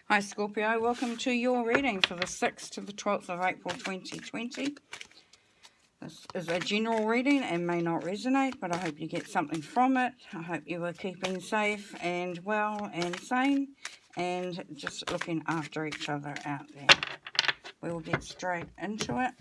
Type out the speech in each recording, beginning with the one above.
Hi Scorpio, welcome to your reading for the 6th to the 12th of April 2020. This is a general reading and may not resonate, but I hope you get something from it. I hope you are keeping safe and well and sane and just looking after each other out there. We'll get straight into it.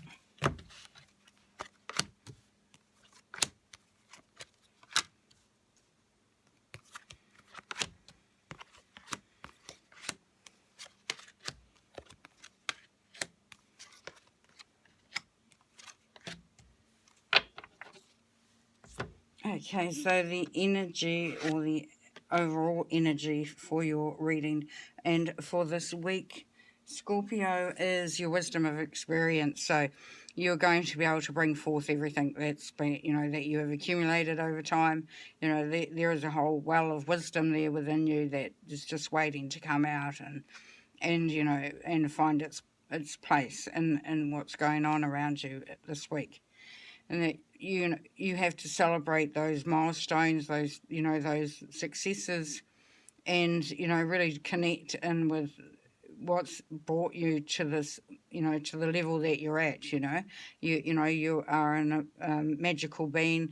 Okay, so the energy or the overall energy for your reading and for this week, Scorpio, is your wisdom of experience. So you're going to be able to bring forth everything that's been, that you have accumulated over time. There is a whole well of wisdom there within you that is just waiting to come out and find its place in what's going on around you this week. And that you have to celebrate those milestones, those successes, and really connect in with what's brought you to this, to the level that you're at. You are in a magical being,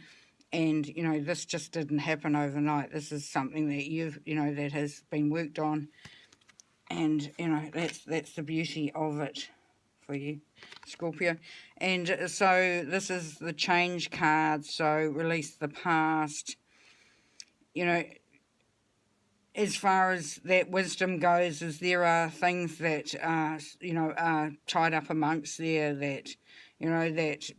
and this just didn't happen overnight. This is something that that has been worked on, and that's the beauty of it for you, Scorpio. And so this is the change card, so release the past. As far as that wisdom goes, is there are things that are tied up amongst there that that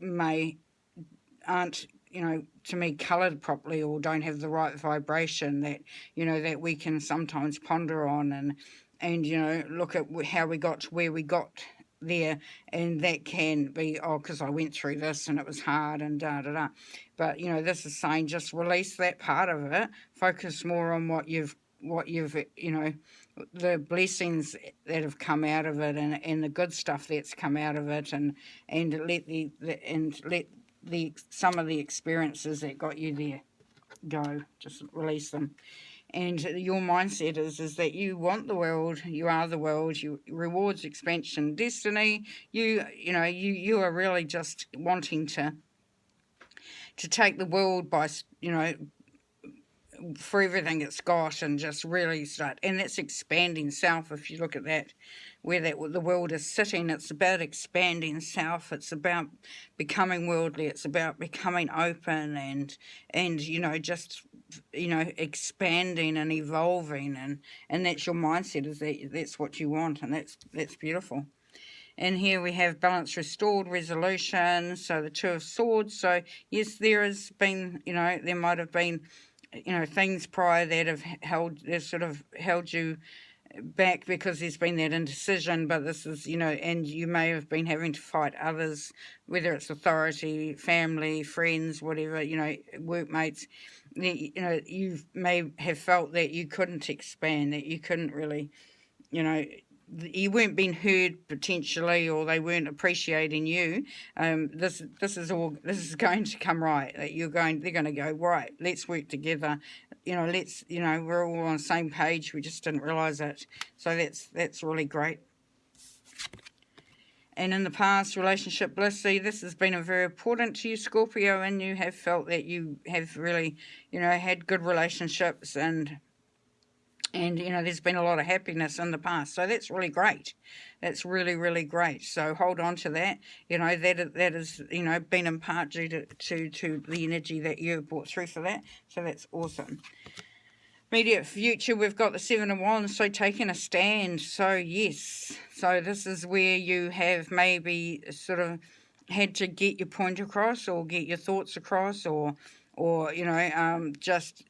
aren't to me coloured properly, or don't have the right vibration, that that we can sometimes ponder on and look at how we got to where we got there, and that can be, because I went through this and it was hard and da. But this is saying just release that part of it, focus more on what you've the blessings that have come out of it, and the good stuff that's come out of it, and let some of the experiences that got you there go. Just release them. And your mindset is that you want the world, you are the world, you rewards, expansion, destiny. You are really just wanting to take the world by for everything it's got, and just really start, and that's expanding self. If you look at that, where the world is sitting, it's about expanding self. It's about becoming worldly. It's about becoming open and just expanding and evolving, and that's your mindset. That's what you want, and that's beautiful. And here we have balance restored, resolution. So the Two of Swords. So yes, there has been there might have been things prior that have held you back, because there's been that indecision. But this is and you may have been having to fight others, whether it's authority, family, friends, whatever, workmates. You may have felt that you couldn't expand, that you couldn't really, you weren't being heard potentially, or they weren't appreciating you. This is going to come right. That they're going to go, right, let's work together. We're all on the same page. We just didn't realise it. So that's really great. And in the past, relationship bliss. See, this has been very important to you, Scorpio, and you have felt that you have really, had good relationships, and there's been a lot of happiness in the past. So that's really great. That's really, really great. So hold on to that. That is, been in part due to the energy that you brought through for that. So that's awesome. Immediate future, we've got the Seven of Wands, so taking a stand. So yes, so this is where you have maybe sort of had to get your point across, or get your thoughts across, or just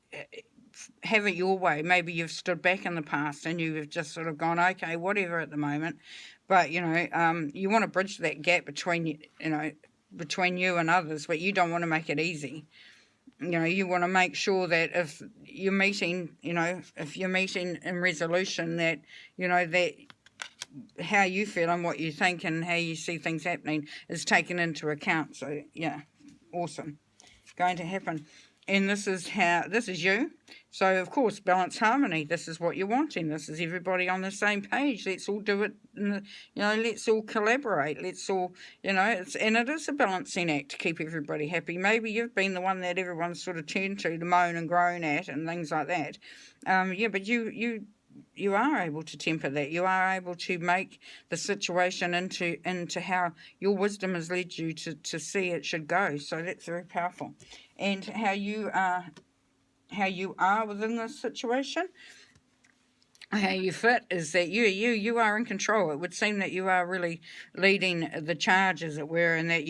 have it your way. Maybe you've stood back in the past and you've just sort of gone, okay, whatever at the moment. But you want to bridge that gap between you and others, but you don't want to make it easy. You want to make sure that if you're meeting in resolution, that that how you feel and what you think and how you see things happening is taken into account. So yeah, awesome. It's going to happen. And this is you. So, of course, balance, harmony. This is what you're wanting. This is everybody on the same page. Let's all do it. Let's all collaborate. Let's all, and it is a balancing act to keep everybody happy. Maybe you've been the one that everyone's sort of turned to moan and groan at and things like that. But you are able to temper that. You are able to make the situation into how your wisdom has led you to see it should go. So that's very powerful. And how you are within this situation, how you fit, is that you are in control. It would seem that you are really leading the charge, as it were, and that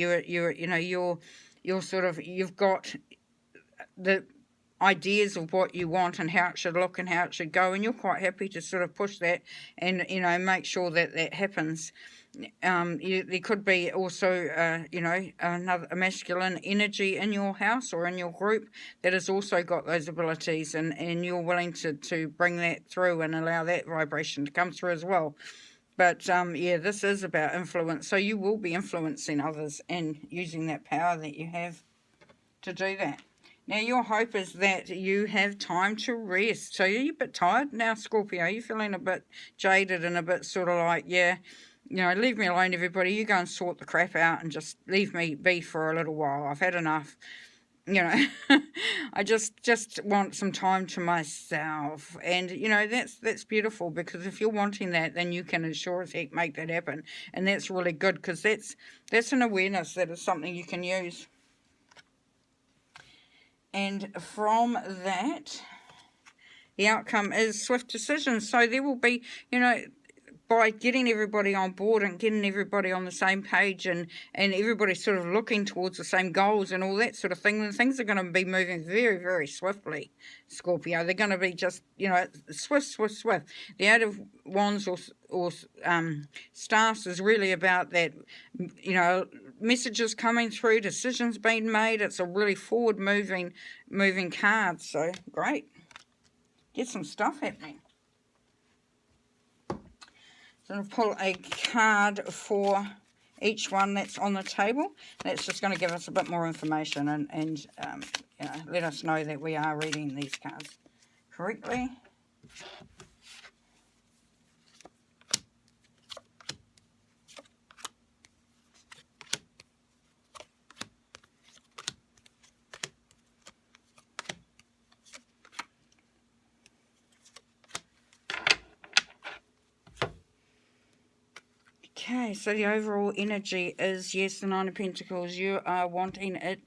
you've got the ideas of what you want and how it should look and how it should go, and you're quite happy to sort of push that and make sure that happens. There could be also a masculine energy in your house or in your group that has also got those abilities, and you're willing to bring that through and allow that vibration to come through as well. But this is about influence, so you will be influencing others and using that power that you have to do that. Now, your hope is that you have time to rest. So, are you a bit tired now, Scorpio? Are you feeling a bit jaded and a bit sort of like, leave me alone, everybody. You go and sort the crap out and just leave me be for a little while. I've had enough. I just want some time to myself. And, that's beautiful, because if you're wanting that, then you can sure as heck make that happen. And that's really good, because that's an awareness that is something you can use. And from that, the outcome is swift decisions. So there will be, by getting everybody on board and getting everybody on the same page and everybody sort of looking towards the same goals and all that sort of thing, then things are going to be moving very, very swiftly, Scorpio. They're going to be just, swift. The Eight of Wands or Staffs is really about that, messages coming through, decisions being made. It's a really forward moving card. So great. Get some stuff happening. So I'll pull a card for each one that's on the table. That's just going to give us a bit more information and let us know that we are reading these cards correctly. Okay, so the overall energy is, yes, the Nine of Pentacles. You are wanting it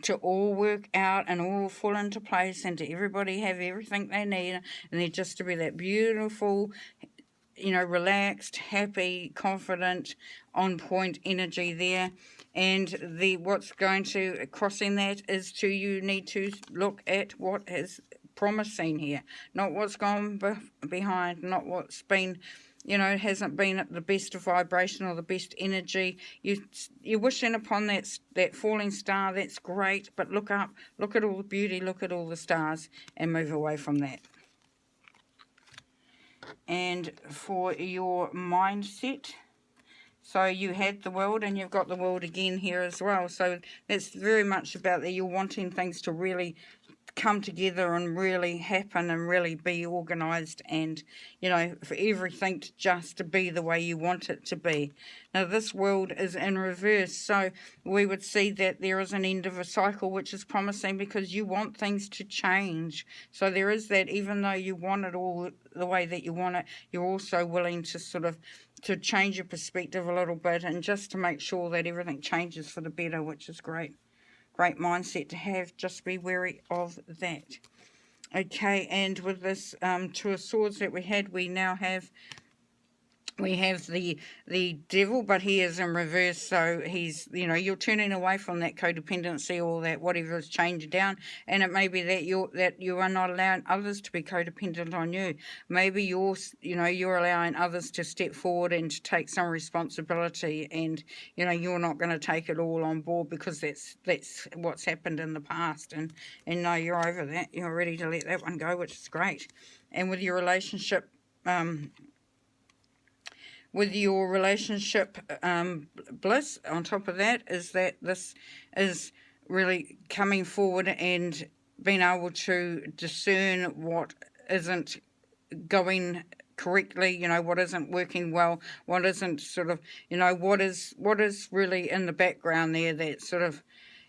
to all work out and all fall into place, and to everybody have everything they need, and there just to be that beautiful, relaxed, happy, confident, on point energy there. And what's going to crossing that is you need to look at what is promising here, not what's gone behind, not what's been, it hasn't been at the best vibration or the best energy. You're wishing upon that falling star. That's great, but look up, look at all the beauty, look at all the stars, and move away from that. And for your mindset, so you had the World and you've got the World again here as well. So that's very much about that you're wanting things to really come together and really happen and really be organised, and for everything to be the way you want it to be. Now this World is in reverse, so we would see that there is an end of a cycle, which is promising, because you want things to change. So there is that, even though you want it all the way that you want it, you're also willing to sort of to change your perspective a little bit, and just to make sure that everything changes for the better, which is great. Great mindset to have. Just be wary of that. Okay, and with this Two of Swords that we had, we now have the Devil, but he is in reverse, so he's, you're turning away from that codependency or that whatever is changed down, and it may be that you are not allowing others to be codependent on you. Maybe you're allowing others to step forward and to take some responsibility, and you're not going to take it all on board, because that's what's happened in the past, and no, you're over that. You're ready to let that one go, which is great. And with your relationship bliss, on top of that, is that this is really coming forward and been able to discern what isn't going correctly, you know, what isn't working well, what isn't sort of, you know, what is really in the background there that sort of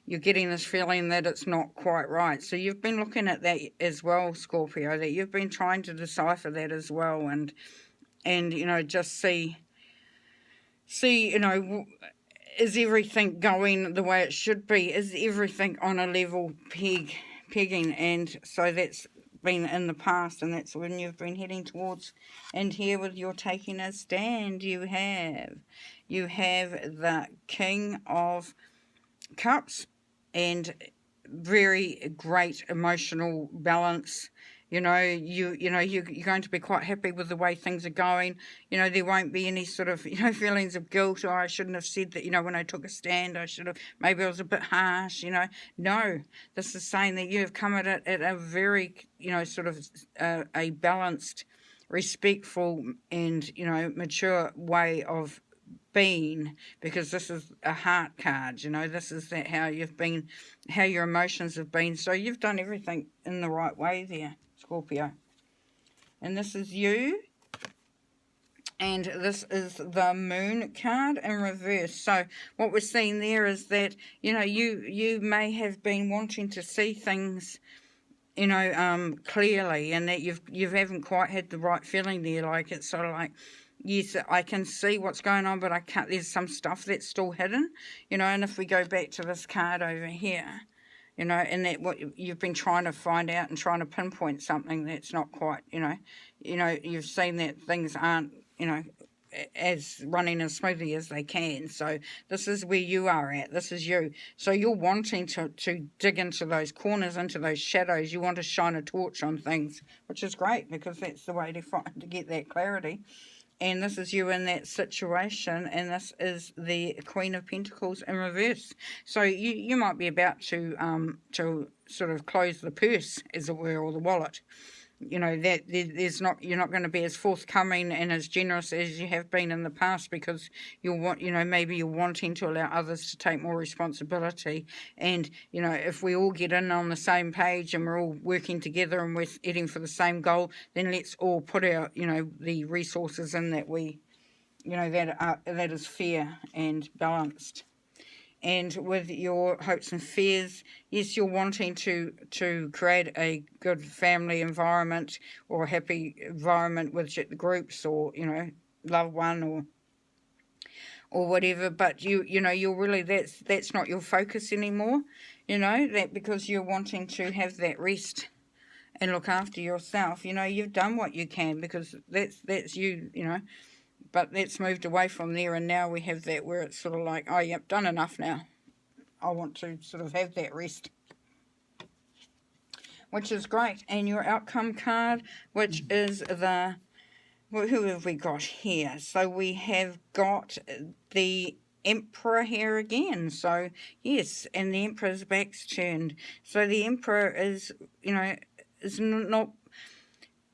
you're getting this feeling that it's not quite right. So you've been looking at that as well, Scorpio, that you've been trying to decipher that as well, and you know, just see, you know, is everything going the way it should be? Is everything on a level pegging? And so that's been in the past, and that's when you've been heading towards. And here with your taking a stand, you have the King of Cups, and very great emotional balance. You know, you're going to be quite happy with the way things are going. You know, there won't be any sort of, you know, feelings of guilt, or I shouldn't have said that, you know, when I took a stand, I should have, maybe I was a bit harsh, you know. No, this is saying that you have come at it at a very, you know, sort of a balanced, respectful and, you know, mature way of being, because this is a heart card, you know, this is that how you've been, how your emotions have been. So you've done everything in the right way there, Scorpio. And this is you, and this is the Moon card in reverse. So what we're seeing there is that, you know, you may have been wanting to see things, you know, clearly, and that you haven't quite had the right feeling there. Like, it's sort of like, yes, I can see what's going on, but I can't, there's some stuff that's still hidden, you know. And if we go back to this card over here, you know, and that what you've been trying to find out and trying to pinpoint something that's not quite, you know, you've seen that things aren't, you know, as running as smoothly as they can. So this is where you are at. This is you. So you're wanting to dig into those corners, into those shadows. You want to shine a torch on things, which is great, because that's the way to get that clarity. And this is you in that situation, and this is the Queen of Pentacles in reverse. So you might be about to sort of close the purse, as it were, or the wallet. You know, that you're not going to be as forthcoming and as generous as you have been in the past, because maybe you're wanting to allow others to take more responsibility. And, you know, if we all get in on the same page and we're all working together and we're heading for the same goal, then let's all put our, you know, the resources in that we, you know, that is fair and balanced. And with your hopes and fears, yes, you're wanting to create a good family environment, or a happy environment with the groups, or, you know, loved one, or whatever. But you know, you're really, that's not your focus anymore, you know, that because you're wanting to have that rest and look after yourself. You know, you've done what you can, because that's you, you know. But that's moved away from there, and now we have that where it's sort of like, oh, yep, done enough now. I want to sort of have that rest, which is great. And your outcome card, which is the, well, who have we got here? So we have got the Emperor here again. So yes, and the Emperor's back's turned. So the Emperor is, you know, is not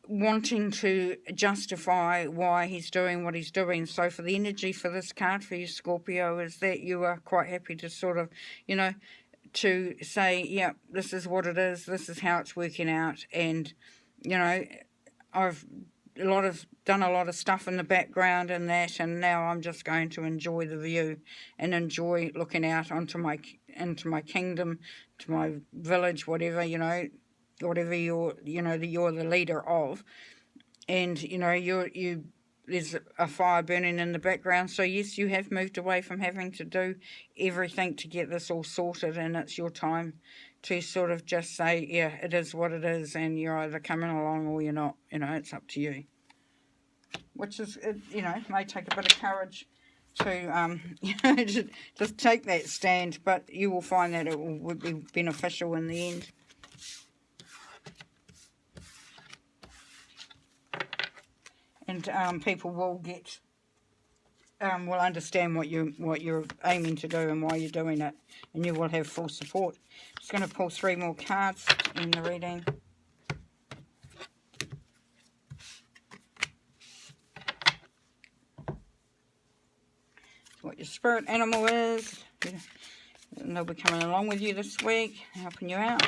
wanting to justify why he's doing what he's doing. So for the energy for this card for you, Scorpio, is that you are quite happy to sort of, you know, to say, yeah, this is what it is, this is how it's working out. And, you know, I've done a lot of stuff in the background and that, and now I'm just going to enjoy the view and enjoy looking out into my kingdom, to my village, whatever, you know, whatever you're the leader of. And, you know, there's a fire burning in the background. So yes, you have moved away from having to do everything to get this all sorted, and it's your time to sort of just say, yeah, it is what it is, and you're either coming along or you're not. You know, it's up to you. Which is, you know, may take a bit of courage to, you know, just take that stand, but you will find that it will be beneficial in the end. And people will will understand what you're aiming to do and why you're doing it, and you will have full support. Just going to pull 3 more cards in the reading. What your spirit animal is, and they'll be coming along with you this week, helping you out.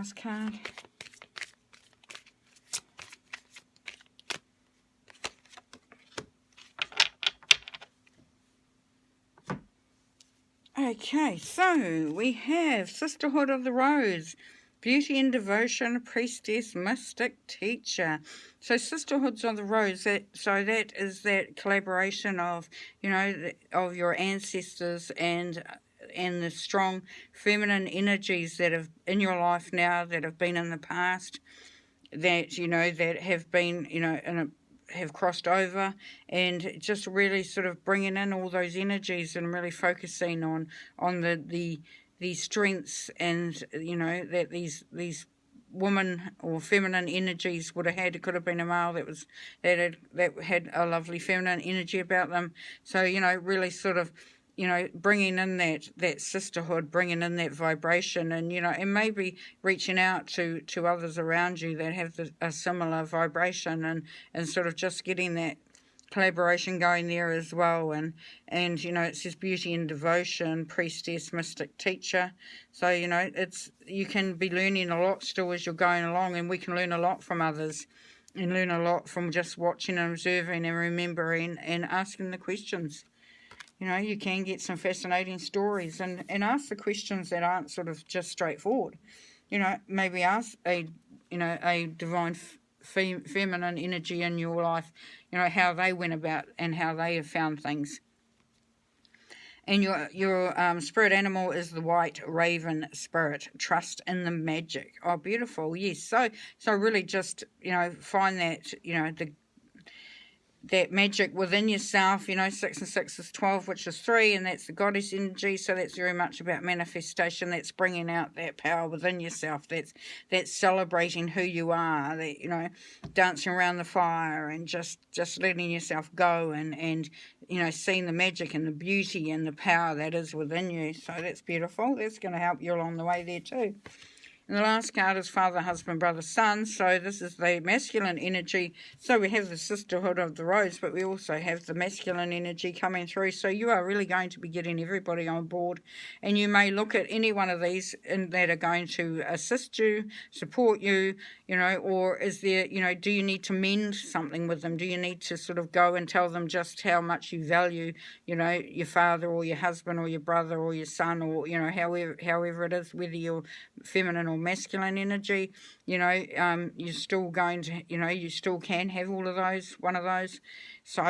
last card. Okay, so we have Sisterhood of the Rose, Beauty and Devotion, Priestess, Mystic, Teacher. So Sisterhoods of the Rose, that is that collaboration of, of your ancestors and the strong feminine energies that have in your life now, that have been in the past, that, that have been, have crossed over, and just really sort of bringing in all those energies and really focusing on the strengths, and that these woman or feminine energies would have had. It could have been a male that had a lovely feminine energy about them. So really sort of bringing in that sisterhood, bringing in that vibration, and and maybe reaching out to others around you that have a similar vibration, and sort of just getting that collaboration going there as well. And it says Beauty and Devotion, Priestess, Mystic, Teacher. So you can be learning a lot still as you're going along, and we can learn a lot from others, and learn a lot from just watching and observing and remembering and asking the questions. You can get some fascinating stories, and ask the questions that aren't sort of just straightforward. Maybe ask a divine feminine energy in your life, how they went about and how they have found things. And your spirit animal is the white raven spirit. Trust in the magic. Oh, beautiful. Yes. So really just, find that, that magic within yourself. 6 and 6 is 12, which is 3, and that's the goddess energy. So that's very much about manifestation. That's bringing out that power within yourself. That's celebrating who you are. That dancing around the fire and just letting yourself go, and seeing the magic and the beauty and the power that is within you. So that's beautiful. That's going to help you along the way there too. And the last card is Father, Husband, Brother, Son. So this is the masculine energy. So we have the Sisterhood of the Rose, but we also have the masculine energy coming through. So you are really going to be getting everybody on board. And you may look at any one of these that are going to assist you, support you, or is there, do you need to mend something with them? Do you need to sort of go and tell them just how much you value, your father or your husband or your brother or your son, or, however it is, whether you're feminine or masculine energy, you're still going to, you still can have all of those, one of those. So,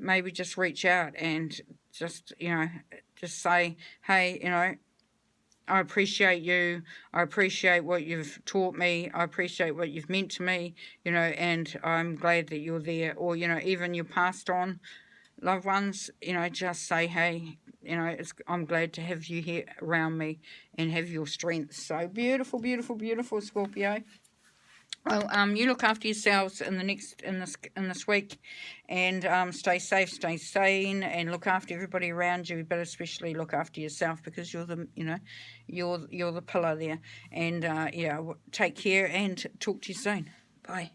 maybe just reach out and just say, hey, I appreciate you. I appreciate what you've taught me. I appreciate what you've meant to me, and I'm glad that you're there. Or, even your passed on loved ones, just say, hey, I'm glad to have you here around me and have your strength. So beautiful, beautiful, beautiful, Scorpio. Well, you look after yourselves in this week, and stay safe, stay sane, and look after everybody around you. But especially look after yourself, because you're the you're the pillar there. And take care, and talk to you soon. Bye.